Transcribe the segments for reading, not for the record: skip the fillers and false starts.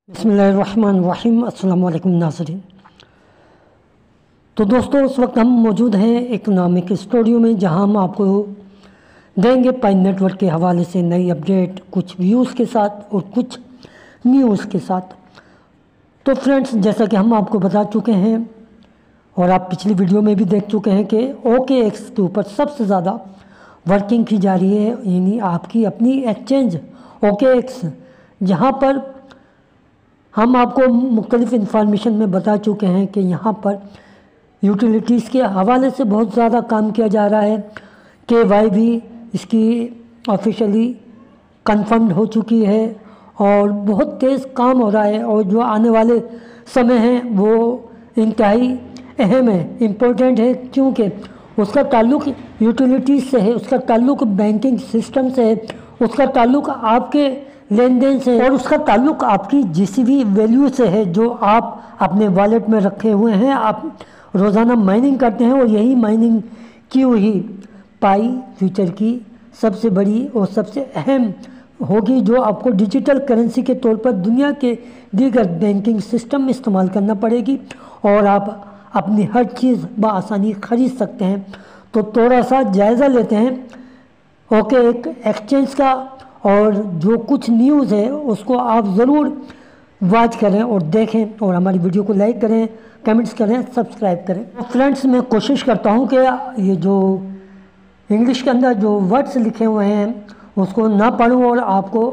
बिस्मिल्लाहिर्रहमानिर्रहीम। अस्सलाम वालेकुम नाज़रीन। तो दोस्तों, उस वक्त हम मौजूद हैं इकोनॉमिक स्टूडियो में, जहां हम आपको देंगे पाई नेटवर्क के हवाले से नई अपडेट, कुछ व्यूज़ के साथ और कुछ न्यूज़ के साथ। तो फ्रेंड्स, जैसा कि हम आपको बता चुके हैं और आप पिछली वीडियो में भी देख चुके हैं कि OKX के ऊपर सबसे ज़्यादा वर्किंग की जा रही है, यानी आपकी अपनी एक्सचेंज OKX, जहाँ पर हम आपको मुख्तलिफ इंफॉर्मेशन में बता चुके हैं कि यहाँ पर यूटिलिटीज़ के हवाले से बहुत ज़्यादा काम किया जा रहा है। KY भी इसकी ऑफिशियली कंफर्म हो चुकी है और बहुत तेज़ काम हो रहा है, और जो आने वाले समय हैं वो इंतहाई अहम है, इम्पोर्टेंट है, क्योंकि उसका ताल्लुक़ यूटिलिटीज़ से है, उसका ताल्लुक़ बैंकिंग सिस्टम से है, उसका ताल्लुक़ आपके लेन देन से, और उसका ताल्लुक़ आपकी GCV वैल्यू से है जो आप अपने वॉलेट में रखे हुए हैं। आप रोज़ाना माइनिंग करते हैं और यही माइनिंग की हुई पाई फ्यूचर की सबसे बड़ी और सबसे अहम होगी, जो आपको डिजिटल करेंसी के तौर पर दुनिया के दीगर बैंकिंग सिस्टम में इस्तेमाल करना पड़ेगी और आप अपनी हर चीज़ बआसानी ख़रीद सकते हैं। तो थोड़ा सा जायज़ा लेते हैं OKX एक्सचेंज का, और जो कुछ न्यूज़ है उसको आप ज़रूर वॉच करें और देखें, और हमारी वीडियो को लाइक करें, कमेंट्स करें, सब्सक्राइब करें। फ्रेंड्स, मैं कोशिश करता हूं कि ये जो इंग्लिश के अंदर जो वर्ड्स लिखे हुए हैं उसको ना पढूं और आपको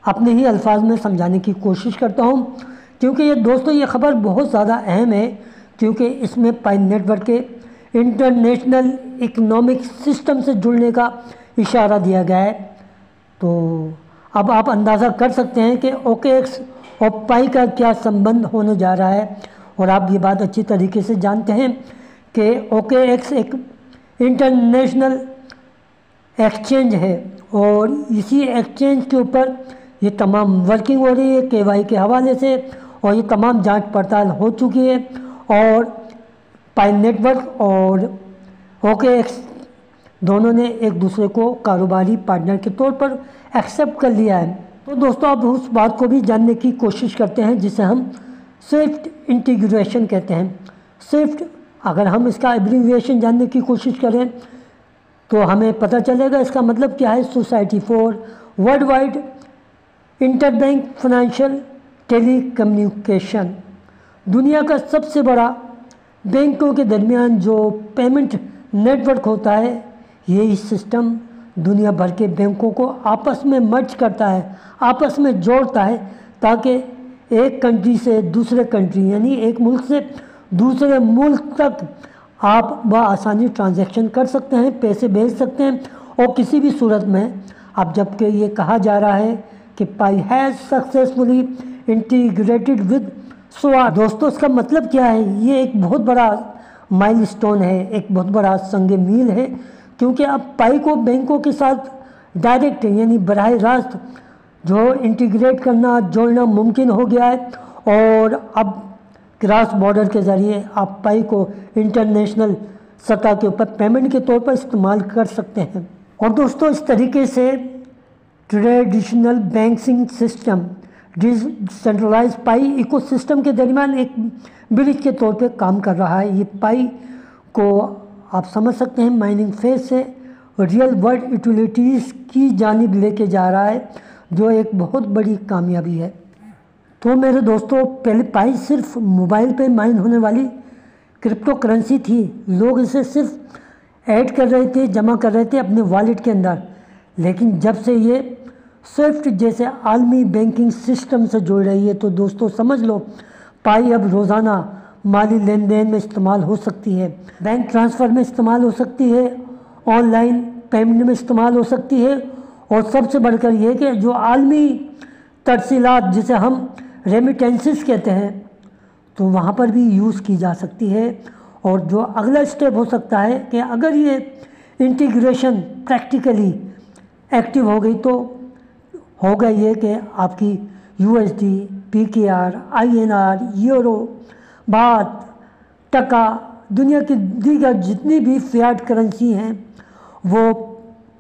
अपने ही अल्फाज में समझाने की कोशिश करता हूं, क्योंकि ये दोस्तों ये ख़बर बहुत ज़्यादा अहम है, क्योंकि इसमें पाई नेटवर्क के इंटरनेशनल इकोनॉमिक सिस्टम से जुड़ने का इशारा दिया गया है। तो अब आप अंदाज़ा कर सकते हैं कि OKX और पाई का क्या संबंध होने जा रहा है, और आप ये बात अच्छी तरीके से जानते हैं कि OKX एक इंटरनेशनल एक्सचेंज है और इसी एक्सचेंज के ऊपर ये तमाम वर्किंग हो रही है KY के हवाले से, और ये तमाम जांच पड़ताल हो चुकी है, और पाई नेटवर्क और OKX दोनों ने एक दूसरे को कारोबारी पार्टनर के तौर पर एक्सेप्ट कर लिया है। तो दोस्तों, अब उस बात को भी जानने की कोशिश करते हैं जिसे हम स्विफ्ट इंटीग्रेशन कहते हैं। स्विफ्ट, अगर हम इसका एब्रीविएशन जानने की कोशिश करें तो हमें पता चलेगा इसका मतलब क्या है। Society for world wide interbank financial telecommunication, दुनिया का सबसे बड़ा बैंकों के दरमियान जो पेमेंट नेटवर्क होता है, ये सिस्टम दुनिया भर के बैंकों को आपस में मर्ज करता है, आपस में जोड़ता है, ताकि एक कंट्री से दूसरे कंट्री, यानी एक मुल्क से दूसरे मुल्क तक आप बआसानी ट्रांजैक्शन कर सकते हैं, पैसे भेज सकते हैं। और किसी भी सूरत में, अब जबकि ये कहा जा रहा है कि Pi has successfully integrated with SWIFT, दोस्तों इसका मतलब क्या है? ये एक बहुत बड़ा माइलस्टोन है, एक बहुत बड़ा संग मील है, क्योंकि अब पाई को बैंकों के साथ डायरेक्ट यानी बराह रास्त जो इंटीग्रेट करना, जोड़ना मुमकिन हो गया है, और अब क्रॉस बॉर्डर के ज़रिए आप पाई को इंटरनेशनल सतह के ऊपर पेमेंट के तौर पर इस्तेमाल कर सकते हैं। और दोस्तों, इस तरीके से ट्रेडिशनल बैंकिंग सिस्टम डिसेंट्रलाइज पाई इकोसिस्टम के दरमियान एक ब्रिज के तौर पे काम कर रहा है। ये पाई को आप समझ सकते हैं माइनिंग फेज से रियल वर्ल्ड यूटिलिटीज़ की जानिब लेके जा रहा है, जो एक बहुत बड़ी कामयाबी है। तो मेरे दोस्तों, पहले पाई सिर्फ मोबाइल पे माइन होने वाली क्रिप्टो करेंसी थी। लोग इसे सिर्फ ऐड कर रहे थे, जमा कर रहे थे अपने वॉलेट के अंदर, लेकिन जब से ये स्विफ्ट जैसे आलमी बैंकिंग सिस्टम से जुड़ रही है, तो दोस्तों समझ लो पाई अब रोज़ाना माली लेन देन में इस्तेमाल हो सकती है, बैंक ट्रांसफ़र में इस्तेमाल हो सकती है, ऑनलाइन पेमेंट में इस्तेमाल हो सकती है, और सबसे बढ़कर ये कि जो आलमी तरसीलात जिसे हम रेमिटेंसेस कहते हैं, तो वहाँ पर भी यूज़ की जा सकती है। और जो अगला स्टेप हो सकता है कि अगर ये इंटीग्रेशन प्रैक्टिकली एक्टिव हो गई, तो होगा ये कि आपकी USD, PKR, INR, यूरो, बात, टका, दुनिया की दीगर जितनी भी फियाट करेंसी हैं वो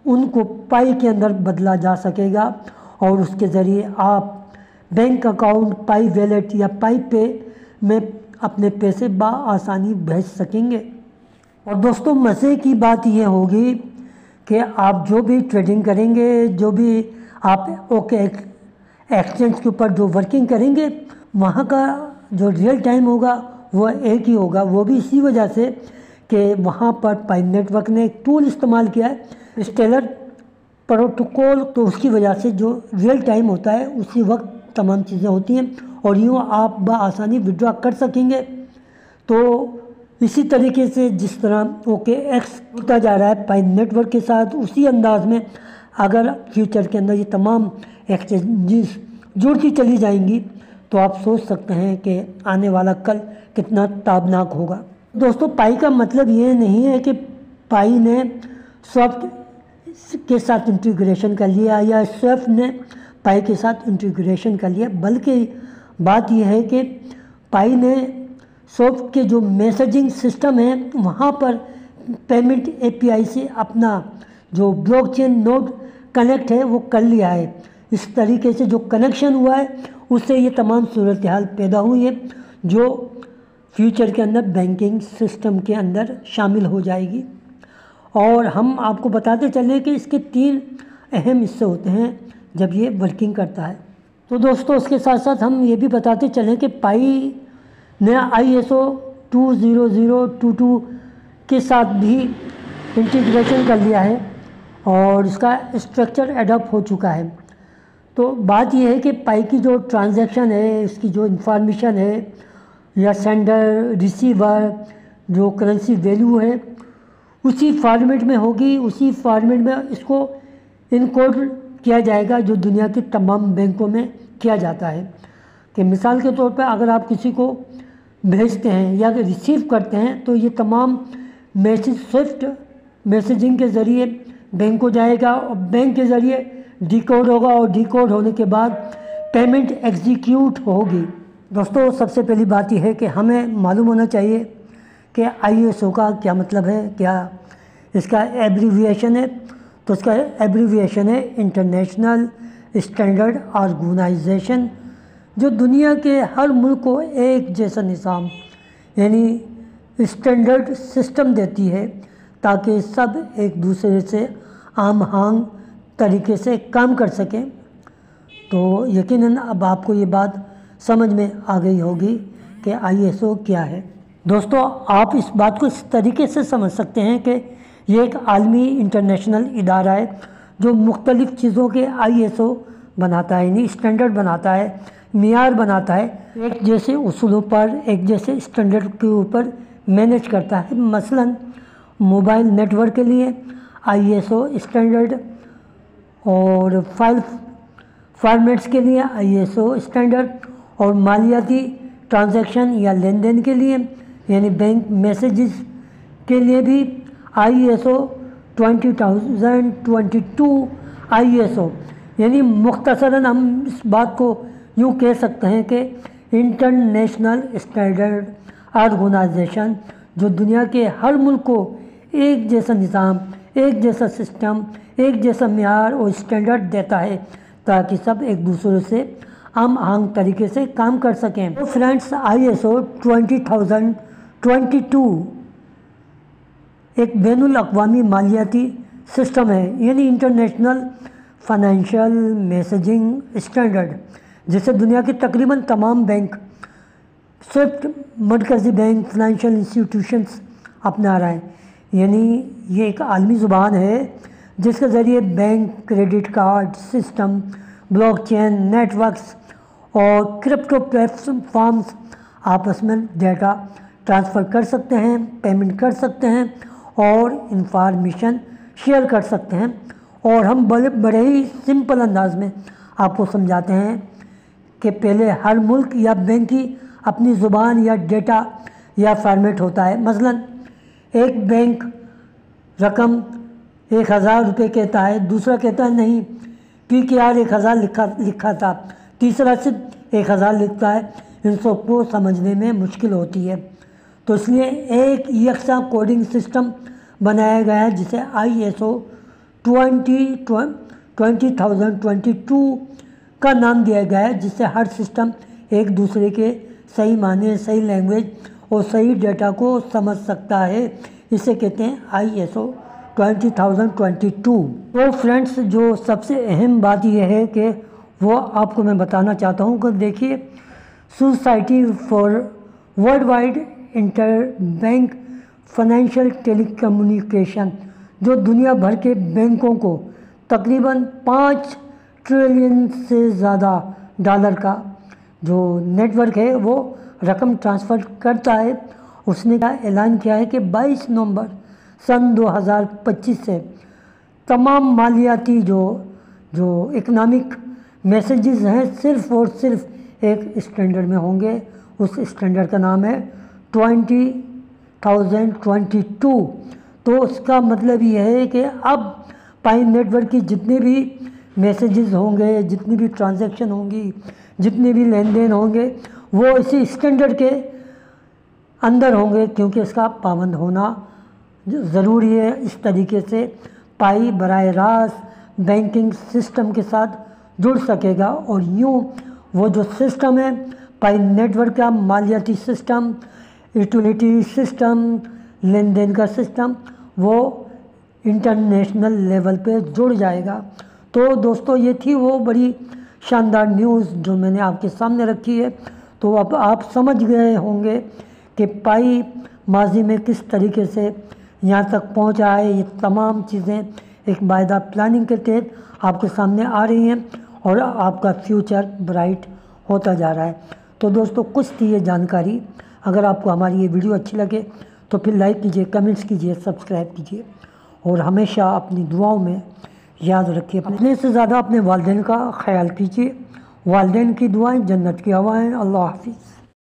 उनको पाई के अंदर बदला जा सकेगा, और उसके ज़रिए आप बैंक अकाउंट, पाई वॉलेट या पाई पे में अपने पैसे आसानी भेज सकेंगे। और दोस्तों मज़े की बात यह होगी कि आप जो भी ट्रेडिंग करेंगे, जो भी आप ओके एक्सचेंज के ऊपर जो वर्किंग करेंगे, वहाँ का जो रियल टाइम होगा वो एक ही होगा। वो भी इसी वजह से कि वहाँ पर पाई नेटवर्क ने एक टूल इस्तेमाल किया है, स्टेलर प्रोटोकॉल। तो उसकी वजह से जो रियल टाइम होता है उसी वक्त तमाम चीज़ें होती हैं और यूँ आप बआसानी विड्रॉ कर सकेंगे। तो इसी तरीके से जिस तरह ओके एक्स होता जा रहा है पाई नेटवर्क के साथ, उसी अंदाज में अगर फ्यूचर के अंदर ये तमाम एक्सचेंजेस जुड़ती चली जाएंगी तो आप सोच सकते हैं कि आने वाला कल कितना ताबनाक होगा। दोस्तों पाई का मतलब ये नहीं है कि पाई ने स्विफ्ट के साथ इंटीग्रेशन कर लिया या स्विफ्ट ने पाई के साथ इंटीग्रेशन कर लिया, बल्कि बात यह है कि पाई ने स्विफ्ट के जो मैसेजिंग सिस्टम है वहाँ पर पेमेंट एपीआई से अपना जो ब्लॉकचेन नोड कनेक्ट है वो कर लिया है। इस तरीके से जो कनेक्शन हुआ है उससे ये तमाम सूरत हाल पैदा हुई है जो फ्यूचर के अंदर बैंकिंग सिस्टम के अंदर शामिल हो जाएगी। और हम आपको बताते चलें कि इसके 3 अहम हिस्से होते हैं जब ये वर्किंग करता है। तो दोस्तों उसके साथ साथ हम ये भी बताते चलें कि पाई ने ISO 20022 के साथ भी इंटीग्रेशन कर लिया है और इसका स्ट्रक्चर एडॉप्ट हो चुका है। तो बात यह है कि पाई की जो ट्रांजैक्शन है, इसकी जो इंफॉर्मेशन है या सेंडर रिसीवर जो करेंसी वैल्यू है उसी फॉर्मेट में होगी, उसी फॉर्मेट में इसको इनकोड किया जाएगा जो दुनिया की तमाम बैंकों में किया जाता है। कि मिसाल के तौर पर अगर आप किसी को भेजते हैं या रिसीव करते हैं तो ये तमाम मैसेज स्विफ्ट मैसेजिंग के ज़रिए बैंक को जाएगा और बैंक के ज़रिए डिकोड होगा और डिकोड होने के बाद पेमेंट एग्जीक्यूट होगी। दोस्तों सबसे पहली बात यह है कि हमें मालूम होना चाहिए कि ISO का क्या मतलब है, क्या इसका एब्रीविएशन है। तो इसका एब्रीविएशन है इंटरनेशनल स्टैंडर्ड ऑर्गेनाइजेशन, जो दुनिया के हर मुल्क को एक जैसा निज़ाम यानी स्टैंडर्ड सिस्टम देती है ताकि सब एक दूसरे से आम हांग तरीके से काम कर सकें। तो यकीनन अब आपको ये बात समझ में आ गई होगी कि ISO क्या है। दोस्तों आप इस बात को इस तरीके से समझ सकते हैं कि ये एक आलमी इंटरनेशनल इदारा है जो मुख्तलिफ़ चीज़ों के ISO बनाता है, यानी स्टैंडर्ड बनाता है, मियार बनाता है, एक जैसे उसूलों पर एक जैसे स्टैंडर्ड के ऊपर मैनेज करता है। मसलन मोबाइल नेटवर्क के लिए ISO स्टैंडर्ड और फाइल फॉर्मेट्स के लिए ISO स्टैंडर्ड और मालियाती ट्रांजैक्शन या लेन देन के लिए यानी बैंक मैसेजेस के लिए भी ISO 20022 ISO, यानी मुख्तसरन हम इस बात को यूँ कह सकते हैं कि इंटरनेशनल स्टैंडर्ड ऑर्गेनाइजेशन जो दुनिया के हर मुल्क को एक जैसा निज़ाम, एक जैसा सिस्टम, एक जैसा मियार और स्टैंडर्ड देता है ताकि सब एक दूसरे से आम आंग तरीके से काम कर सकें। तो फ्रेंड्स ISO 20022 एक बैनुल अक़वामी मालियाती सिस्टम है, यानी इंटरनेशनल फाइनेंशियल मैसेजिंग स्टैंडर्ड, जिसे दुनिया के तकरीबन तमाम बैंक, स्विफ्ट मरकज़ी बैंक, फाइनेंशियल इंस्टीट्यूशंस अपना रहा है। यानी ये एक आलमी ज़ुबान है जिसके ज़रिए bank, credit card system, blockchain networks और क्रिप्टो प्लेटफॉर्म्स आपस में डेटा ट्रांसफ़र कर सकते हैं, पेमेंट कर सकते हैं और इंफॉर्मेशन शेयर कर सकते हैं। और हम बड़े ही सिंपल अंदाज में आपको समझाते हैं कि पहले हर मुल्क या बैंक की अपनी ज़ुबान या डेटा या फॉर्मेट होता है। मसलन एक बैंक रकम 1000 रुपये कहता है, दूसरा कहता है नहीं PKR 1000 लिखा था, तीसरा सिर्फ 1000 लिखता है। इन सबको समझने में मुश्किल होती है, तो इसलिए एक यकसा कोडिंग सिस्टम बनाया गया है जिसे ISO 20022 का नाम दिया गया है, जिससे हर सिस्टम एक दूसरे के सही माने, सही लैंग्वेज और सही डेटा को समझ सकता है। इसे कहते हैं ISO 20022। तो फ्रेंड्स, जो सबसे अहम बात यह है कि वो आपको मैं बताना चाहता हूँ कि देखिए, society for world wide interbank financial telecommunication, जो दुनिया भर के बैंकों को तकरीबन 5 ट्रिलियन से ज़्यादा डॉलर का जो नेटवर्क है वो रकम ट्रांसफ़र करता है, उसने क्या ऐलान किया है कि 22 नवंबर सन 2025 से तमाम मालियाती जो इकनॉमिक मैसेजेस हैं सिर्फ़ और सिर्फ एक स्टैंडर्ड में होंगे। उस स्टैंडर्ड का नाम है 2022। तो उसका मतलब ये है कि अब पाई नेटवर्क की जितने भी मैसेजेस होंगे, जितनी भी ट्रांजैक्शन होंगी, जितने भी लेन देन होंगे, वो इसी स्टैंडर्ड के अंदर होंगे, क्योंकि इसका पाबंद होना ज़रूरी है। इस तरीके से पाई बराह रास्त बैंकिंग सिस्टम के साथ जुड़ सकेगा और यूँ वो जो सिस्टम है पाई नेटवर्क का, मालियाती सिस्टम, यूटिलिटी सिस्टम, लेन देन का सिस्टम, वो इंटरनेशनल लेवल पे जुड़ जाएगा। तो दोस्तों, ये थी वो बड़ी शानदार न्यूज़ जो मैंने आपके सामने रखी है। तो अब आप समझ गए होंगे कि पाई माजी में किस तरीके से यहाँ तक पहुँचा है। ये तमाम चीज़ें एक बायदा प्लानिंग के तहत आपके सामने आ रही हैं और आपका फ्यूचर ब्राइट होता जा रहा है। तो दोस्तों, कुछ थी ये जानकारी। अगर आपको हमारी ये वीडियो अच्छी लगे तो फिर लाइक कीजिए, कमेंट्स कीजिए, सब्सक्राइब कीजिए और हमेशा अपनी दुआओं में याद रखिए, अपने से ज़्यादा अपने वालिदैन का ख्याल कीजिए। वालिदैन की दुआएं जन्नत की हवाएं। अल्लाह हाफिज़।